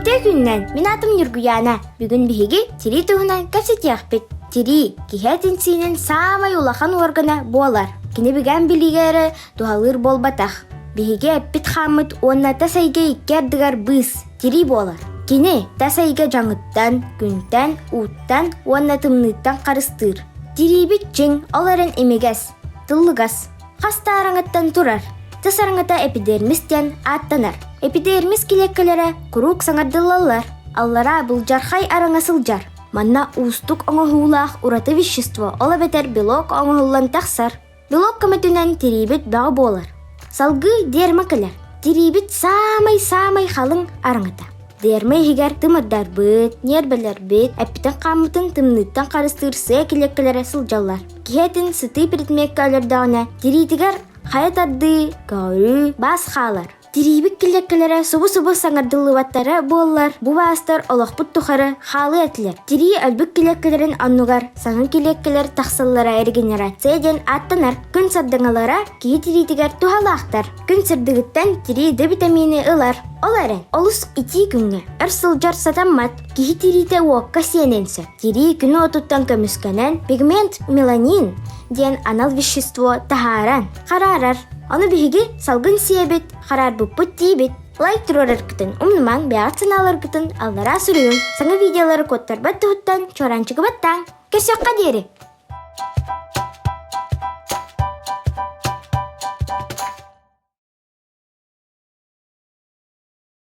Кете күннен мен атым Нургуяна. Бүгін биһиги тири туһунан кәпсетияхпит. Тири киһэтин синен самай улахан органа болар. Кини бигән билигәре тухалыр болбатах. Биһиге эппит хамыт онна тасайга иккердигар быз тири болар. Кини тасайга жаңыттан, күнтен, уттан, онна тымныттан карыстыр. Тирибит жың оларын эмегес, тыллыгас. Хастараңыттан турар. Тасараңыта эпидермистен аттанар. Эпидермис килеккелere курук саңардылалар. Аллара бұл жархай араңасыл жар. Манна устук оңохулах ураты вещество ола бетер белок оңохуллан тахсар. Белок көмөтүнен тирибит бағы болар. Салгы дермакелер. Тирибит самай халың араңыта. Дерме хигер тымырдар быт, нербелер бит, эппитен камытын тымныттан карыстырсы килеккелere сылжаллар. Киһетин сыты предметкалердагына тиритигер хаятарды, кауры, бас халар. Тирибик килеккелere субу-субу саңардылыбаттары боллар. Бу бастар олохпут тухары халы этлер. Тири өлбүк килеккелерин аннугар, саңын килеккелер тахсыллара регенерацияден аттанар. Күн сардыңалара кии тиритигер тухалақтар. Күн сырдыгыттан тири Д витамини ылар. Оларын олус 2 күнгө ырсылжар сатаммат. Кии тирите уокка сиененсе. Тири күнү отуттан көмүскенен пигмент меланин ден анал вещество тахаран карарар. Оны биһиги салгын сиебит, харар буппут тиебит. Лайк турарар кытын, умнумаң беатсыналар кытын аллара сүрүн. Саңа видеолары коттар баттыхуттан, чоранчыгы баттан. Көрсөкка дери.